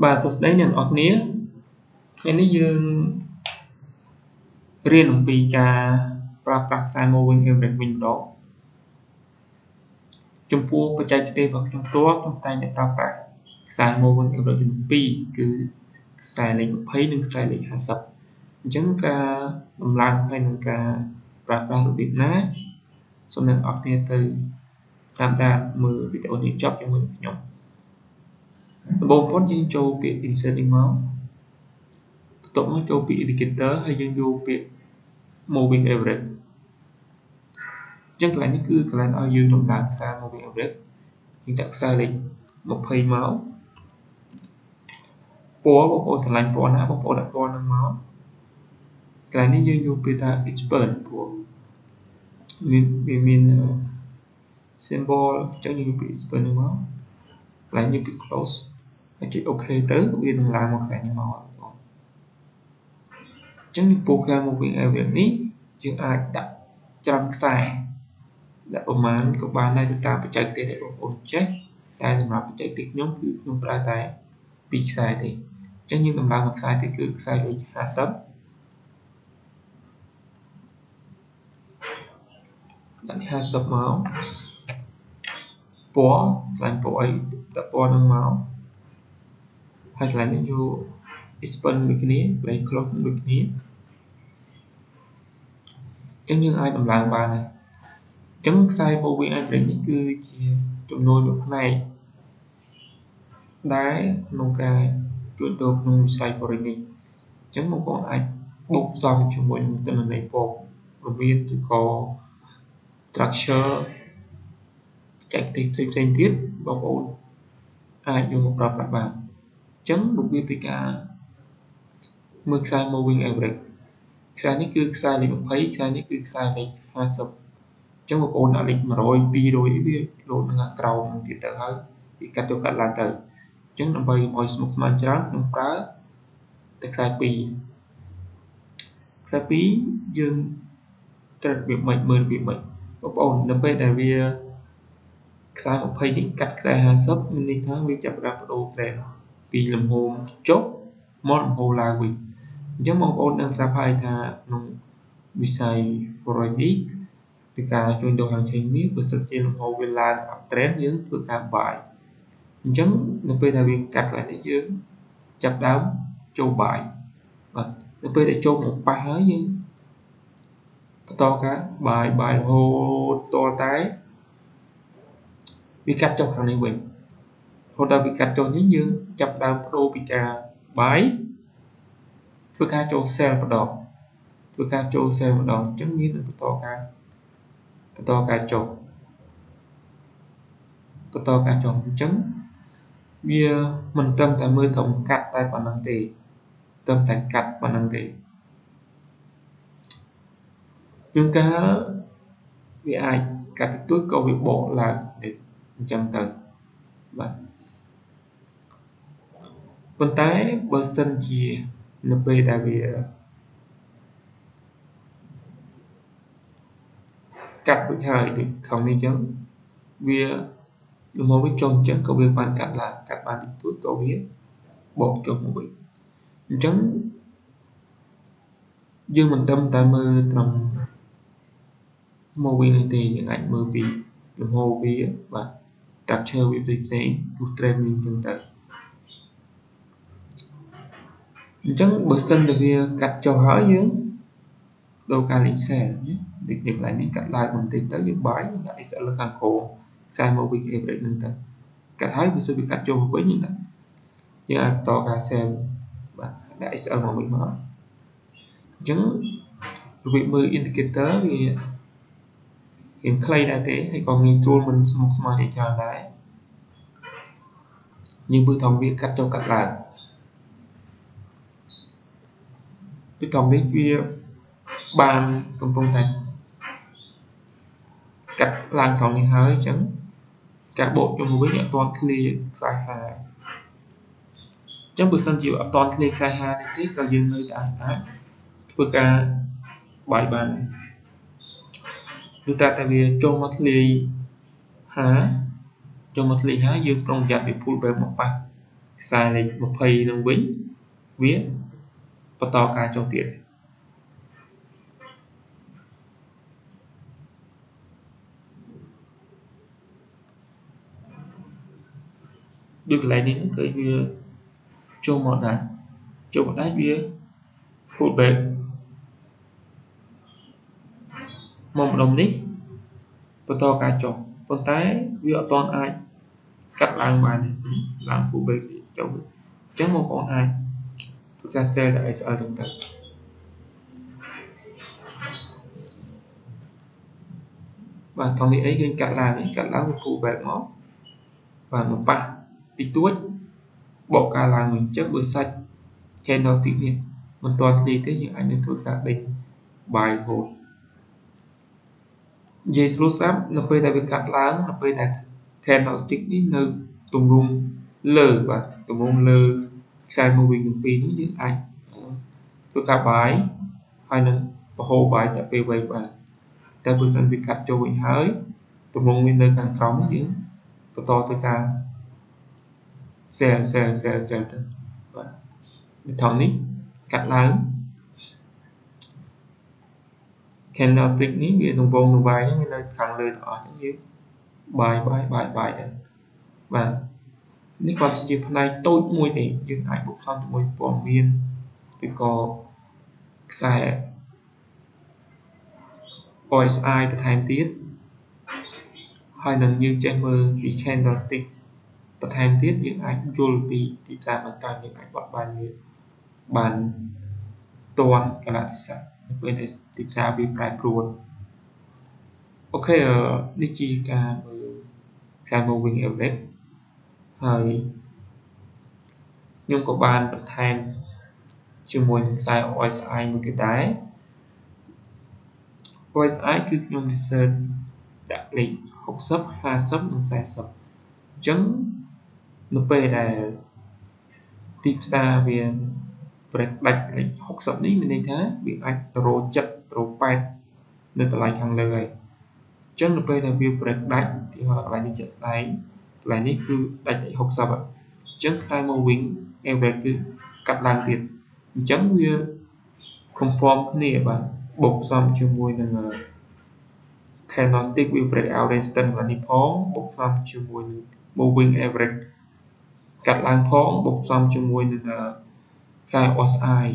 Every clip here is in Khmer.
បាទសួស្តីអ្នកនរគ្នាថ្ងៃនេះយើងរៀនអំពីការប្រើប្រាស់ខ្សែ moving average វិញម្ដងចំពោះបច្ចេកទេសរបស់ខ្ញុំផ្ទាល់ខ្ញុំតែងតែប្រើប្រាស់ខ្សែ moving average ចំនួន2គឺខ្សែលេខ20និងខ្សែលេខ50អញ្ចឹងការដំឡើងហើយនឹងការប្រើប្រាស់របៀបណាសូមអ្នកនរគ្នាទៅតាមដានមើលវីដេអូនេះចប់ជាមួយនឹងខ្ញុំដំបូងបំផុតយើងចូលពាក្យ insert នេះមកបន្ទាប់មកចូលពាក្យ indicator ហើយយើងយកពាក្យ moving average អញ្ចឹងកន្លែងនេះគឺកន្លែងឲ្យយើងដំឡើងខ្សែ moving average យើងដាក់ខ្សែលេខ20មកពណ៌បងប្អូនឆ្លាញ់ពណ៌ណាបងប្អូនដាក់ពណ៌ហ្នឹងមកកន្លែងនេះយើងយកពាក្យថា expert ព្រោះវាមាន symbol អញ្ចឹងយើងយកពាក្យ expert ហ្នឹងមកកន្លែងនេះពាក្យ close ហើយចុច OK ទៅវានឹងឡើងមកកន្លែងនេះមកអញ្ចឹងចំពោះការ moving average នេះយើងអាចដាក់ច្រើនខ្សែដាក់ប្រមាណក៏បានដែរទៅតាមបច្ចេកទេសដែលបងប្អូនចេះតែសម្រាប់បច្ចេកទេសខ្ញុំគឺខ្ញុំប្រើតែ2ខ្សែទេអញ្ចឹងយើងដំឡើងមួយខ្សែទៀតគឺខ្សែលេខ50ដាក់50មកពណ៌ខ្លាញ់ពណ៌អីដាក់ពណ៌ហ្នឹងមកហើយកន្លែងនេះយក expand ដូចគ្នាកន្លែង close ដូចគ្នាអញ្ចឹងយើងអាចដំឡើងបានហើយអញ្ចឹងខ្សែ moving average នេះគឺជាចំនួនមួយផ្នែកដែលក្នុងការជួញដូរក្នុងវិស័យ forex នេះអញ្ចឹងបងប្អូនអាចបូកផ្សំជាមួយនឹងទិន្នន័យពណ៌រវាងឬក៏ structure បច្ចេកទេសផ្សេងៗទៀតបងប្អូនអាចយកមកប្រើប្រាស់បានអញ្ចឹងរបៀបនៃការមើលខ្សែ moving average ខ្សែនេះគឺខ្សែលេខ20ខ្សែនេះគឺខ្សែលេខ50អញ្ចឹងបងប្អូនដាក់លេខ100 200វាលោតនឹងក្រោមទៀតទៅហើយវាកាត់ចុះកាត់ឡើងទៅអញ្ចឹងដើម្បីឲ្យស្មុគស្មាញច្រើនខ្ញុំប្រើតែខ្សែ2យើងត្រូវរបៀបម៉េចមើលរបៀបម៉េចបងប្អូននៅពេលដែលវាខ្សែ20នេះកាត់ខ្សែ50មានន័យថាវាចាប់ផ្ដើមបដូរ trend ពីលំហូរចុះមកលំហូរឡើងវិញអញ្ចឹងបងប្អូនដឹងស្រាប់ហើយថាក្នុងវិស័យ forex នេះពីការជួញដូរហាងឆេងនេះបើសិនជាលំហូរវាឡើង uptrend យើងធ្វើការ buy អញ្ចឹងនៅពេលដែលវាកាត់ឡើងនេះយើងចាប់ដើមចូល buy បាទនៅពេលដែលចូលមកប៉ះហើយយើងបន្តការ buy រហូតតតែវាកាត់ចុះខាងនេះវិញរហូតដល់វាកាត់ចុះនេះយើងចាប់ដើមបដូរពីការ buy ធ្វើការចូល sell ម្ដងអញ្ចឹងមានបន្តការចុះអញ្ចឹងវាមិនត្រឹមតែមើលត្រឹមកាត់តែប៉ុណ្្នឹងទេត្រឹមតែកាត់ប៉ុណ្្នឹងទេជួនកាលវាអាចកាត់តិចតួចក៏វាបកឡើងអញ្ចឹងទៅបាទប៉ុន្តែបើសិនជានៅពេលដែលវាកាត់រួចហើយដូចខាងនេះអញ្ចឹងវាលំហូរវាចុះអញ្ចឹងក៏វាបានកាត់ឡើងកាត់បានតិចតួចក៏វាបកចុះមកវិញអញ្ចឹងយើងមិនត្រឹមតែមើលត្រឹម moving នេះទេយើងអាចមើលពីលំហូរវាបាទ structure វាផ្សេងពុះ trend វិញអញ្ចឹងទៅអញ្ចឹងបើសិនតែវាកាត់ចុះហើយយើងដូរការលេខ sell ដូចកន្លែងនេះកាត់ឡើងបន្តិចទៅយើង buy ដាក់ SL ខាងក្រោមខ្សែ moving average ហ្នឹងទៅកាត់ហើយបើសិនវាកាត់ចុះវិញយើងអាចបន្តការ sell បាទដាក់ SL មកវិញមកអញ្ចឹងរបៀបមើល indicator វារៀងខ្លីដែរទេហើយក៏ងាយស្រួលមិនស្មុគស្មាញច្រើនដែរយើងមើលថាវាកាត់ចុះកាត់ឡើងពីធំនេះវាបានកំពុងតែកាត់ឡើងត្រង់នេះហើយអញ្ចឹងការបូកជុំវិញអត់ទាន់ឃ្លាខ្សែ50អញ្ចឹងបើសិនជាអត់ទាន់ឃ្លាខ្សែ50នេះទេក៏យើងនៅតែអាចធ្វើការបាយបានគឺតែវាចូលមកធ្លាយ50យើងប្រុងប្រយ័ត្នវា pull back មកប៉ះ ខ្សែលេខ20នឹងវិញវាបន្តការចុះទៀតដូចកន្លែងនេះឃើញវាចូលមកដែរវា pull back មកម្ដុំនេះបន្តការចុះប៉ុន្តែវាអត់ទាន់អាចកាត់ឡើងបានឡើង pull back ចុះអញ្ចឹងបងប្អូនអាចធ្វើការ sell តែ SL ទៅបាទថងនេះអីឃើញកាត់ឡើងវា pull back មកបាទមកប៉ះតិចតួចបកការឡើងវិញអញ្ចឹងបើសាច់ candlestick នេះមិនទាន់គ្នាទេយើងអាចនឹងធ្វើការដេញ buy hold និយាយស្រួលស្រាប់នៅពេលដែលវាកាត់ឡើងនៅពេលដែល candlestick នេះនៅទម្រង់លើបាទទម្រង់លើខ្សែ moving ទាំងពីរនេះយើងអាចធ្វើការ buy ហើយនឹងបង្ហូរ buy តែពេលវែងបាទតែបើសិនវាកាត់ចូលវិញហើយទម្រង់វានៅខាងក្រោមនេះយើងបន្តទៅការ sell ទៅបាទវាថងនេះកាត់ឡើង candlestick នេះវានឹងវងនឹងវាយនេះវានៅខាងលើទាំងអស់ហ្នឹងយើងបាយដែរបាទនេះគាត់ជាផ្នែកតូចមួយទេយើងអាចបុកខំជាមួយព័ត៌មានឬក៏ខ្សែ OSI បន្ថែមទៀតហើយនឹងយើងចេះមើលពី candlestick បន្ថែមទៀតយើងអាចយល់ពីទីផ្សារបន្តយើងអាចបត់បែនវាបានទាន់កលៈទេសៈនៅពេលដែលទីផ្សារវាប្រែប្រួលអូខេនេះជាការមើលខ្សែ moving average ហើយខ្ញុំក៏បានបន្ថែមជាមួយនឹងខ្សែ OSI មួយទៀតដែរ OSI គឺខ្ញុំ research ដាក់លេខ60 50និង40អញ្ចឹងនៅពេលដែលទីផ្សារវាប្រេះដាច់លេខ60នេះមានន័យថាវាអាចទៅរក7រក8នៅតម្លៃខាងលើហើយអញ្ចឹងនៅពេលដែលវាប្រេះដាច់ទីហោកន្លែងនេះជាក់ស្ដែងកន្លែងនេះគឺដាច់លេខ60អញ្ចឹងខ្សែ moving average គឺកាត់ឡើងទៀតអញ្ចឹងវា conform គ្នាបាទបូកផ្សំជាមួយនឹង candlestick វា breakout resistance កន្លែងនេះផងបូកផ្សំជាមួយនឹង moving average កាត់ឡើងផងបូកផ្សំជាមួយនឹងខ្សែ OSI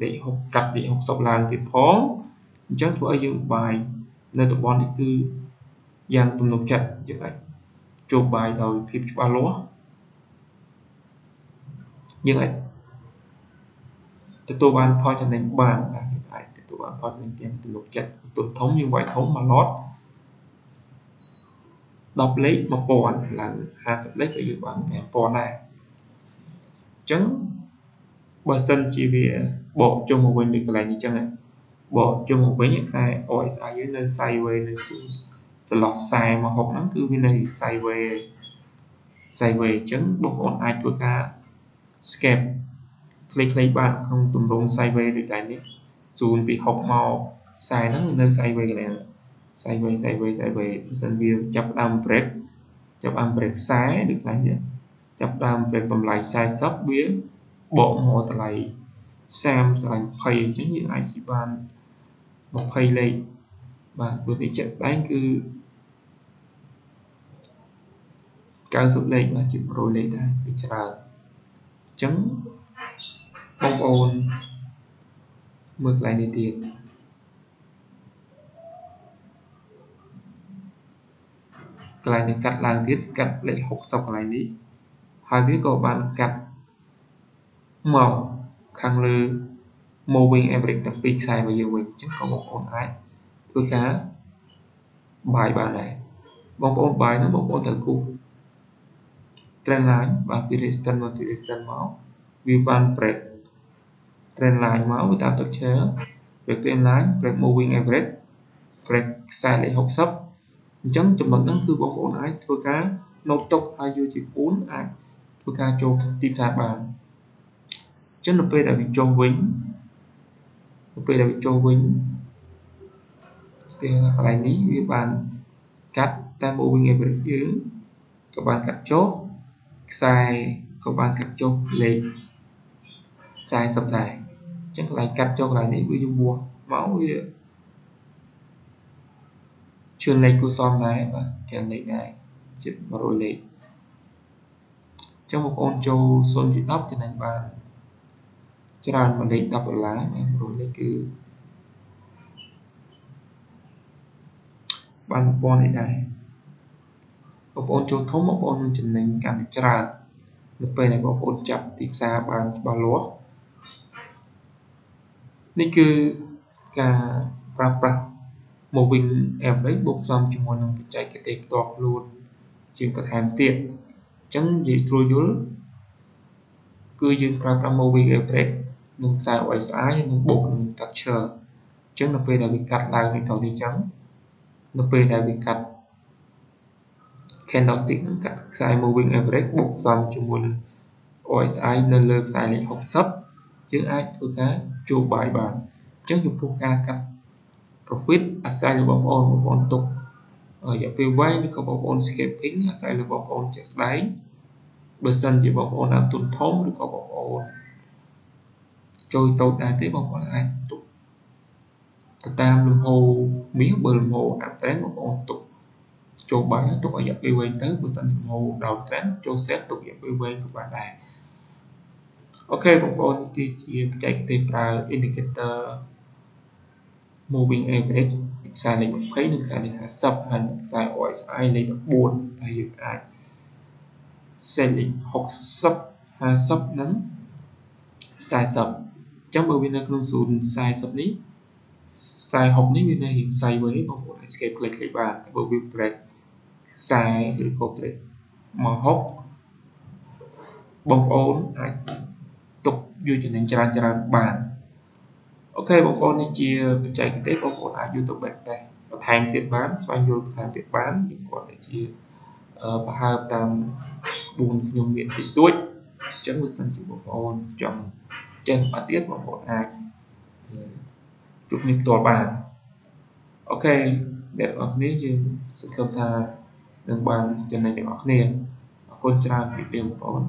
លេខ6កាត់លេខ60ឡើងទៀតផងអញ្ចឹងធ្វើឲ្យយើងបាយនៅតំបន់នេះគឺយ៉ាងទំនុកចិត្តយើងអាចចូលបាយដោយភាពច្បាស់លាស់យើងអាចទទួលបានផលចំណេញបានយើងអាចទទួលបានផលចំណេញទាំងទំនុកចិត្តទុនធំយើងវាយធំមួយឡត10លេខ1000ឡើង50លេខក៏យើងបាន5000ដែរអញ្ចឹងបើសិនជាវាបកចុះមកវិញដូចកន្លែងនេះអញ្ចឹងបកចុះមកវិញខ្សែ OSI យើងនៅ sideways នៅចន្លោះ40មក60ហ្នឹងគឺវានៅ sideways អញ្ចឹងបងប្អូនអាចធ្វើការ scalp ខ្លីៗបានក្នុងទម្រង់ sideways ដូចតែនេះ0ពី60មក40ហ្នឹងនៅ sideways កន្លែង sideways បើសិនវាចាប់ដើម break ខ្សែដូចតែនេះចាប់ដើម break តម្លៃ40វាបកមកតម្លៃ30តម្លៃ20អញ្ចឹងយើងអាចស៊ីបាន20លេខបាទព្រោះនេះជាក់ស្ដែងគឺ90លេខបាទជា100លេខដែរវាច្រើនអញ្ចឹងបងប្អូនមើលកន្លែងនេះទៀតកន្លែងនេះកាត់ឡើងទៀតកាត់លេខ60កន្លែងនេះហើយវាក៏បានកាត់មកខាងលើ moving average ទាំងពីរខ្សែរបស់យើងវិញអញ្ចឹងក៏បងប្អូនអាចធ្វើការបាយបានដែរបងប្អូនបាយហ្នឹងបងប្អូនត្រូវគូស trend line បាទពី resistance មក resistance មកវាបាន break trend line មកវាតាមទឹក share break trend line break moving average break ខ្សែលេខ60អញ្ចឹងចំណុចហ្នឹងគឺបងប្អូនអាចធ្វើការ note ទុកហើយយកជាគូនអាចធ្វើការចូលទីផ្សារបានអញ្ចឹងនៅពេលដែលវាចុះវិញពេលកន្លែងនេះវាបានកាត់តែ moving average យើងក៏បានកាត់ចុះ ខ្សែក៏បានកាត់ចុះលេខ40ដែរអញ្ចឹងកន្លែងកាត់ចុះកន្លែងនេះវាយវាស់មកវាជឿនលេខគួរសមដែរបាទទាំងលេខដែរជិត100លេខអញ្ចឹងបងប្អូនចូល0.10ចំណេញបានច្រើនមួយលេខ$10បាទ100លេខគឺបាន1000នេះដែរបងប្អូនចូលធំបងប្អូននឹងចំណេញកាន់តែច្រើននៅពេលដែលបងប្អូនចាប់ទីផ្សារបានច្បាស់លាស់នេះគឺការប្រើប្រាស់ moving average បូកផ្សំជាមួយនឹងបច្ចេកទេសផ្ទាល់ខ្លួនជាងបន្ថែមទៀតអញ្ចឹងនិយាយស្រួលយល់គឺយើងប្រើប្រាស់ moving average និងខ្សែ RSI និងបូកនឹង structure អញ្ចឹងនៅពេលដែលវាកាត់ឡើងនេះទៅនេះអញ្ចឹងនៅពេលដែលវាកាត់ candlestick នឹងកាត់ខ្សែ moving average បូកផ្សំជាមួយនឹង RSI នៅលើខ្សែលេខ60យើងអាចធ្វើការជួបបាយបានអញ្ចឹងចំពោះការកាត់ profit អាស្រ័យលើបងប្អូនទុករយៈពេលវែងឬក៏បងប្អូន scalping អាស្រ័យលើបងប្អូនជាក់ស្ដែងបើសិនជាបងប្អូនដើមទុនធំឬក៏បងប្អូនចូលតូចដែរទេបងប្អូនអាចទុកទៅតាមលំហូរមាសបើលំហូរ uptrend បងប្អូនទុកចូលបាយទុករយៈពេលវែងទៅបើសិនលំហូរ downtrend ចូល set ទុករយៈពេលវែងក៏បានដែរអូខេបងប្អូននេះគឺជាបច្ចេកទេសប្រើ indicator moving average ខ្សែលេខ20និងខ្សែលេខ50ហើយខ្សែ RSI លេខ14ហើយយើងអាច set លេខ60 50និង40អញ្ចឹងបើវានៅក្នុង040នេះខ្សែ60នេះវានៅរៀង sideways បងប្អូនអាច escape click បានតែបើវា break ខ្សែឬក៏ break មក60បងប្អូនអាចទុកយកចំណេញច្រើនបានអូខេបងប្អូននេះជាបច្ចេកទេសបងប្អូនអាចយកទៅ back test បន្ថែមទៀតបានស្វែងយល់បន្ថែមទៀតបានយើងគាត់តែជាប្រហើបតាមក្បួនខ្ញុំមានតិចតួចអញ្ចឹងបើសិនជាបងប្អូនចង់ចេះបាត់ទៀតបងប្អូនអាចជួបគ្នាផ្ទាល់បានអូខេអ្នកទាំងអស់គ្នាយើងសង្ឃឹមថានឹងបានចំណេញទាំងអស់គ្នាអរគុណច្រើនពីបងប្អូន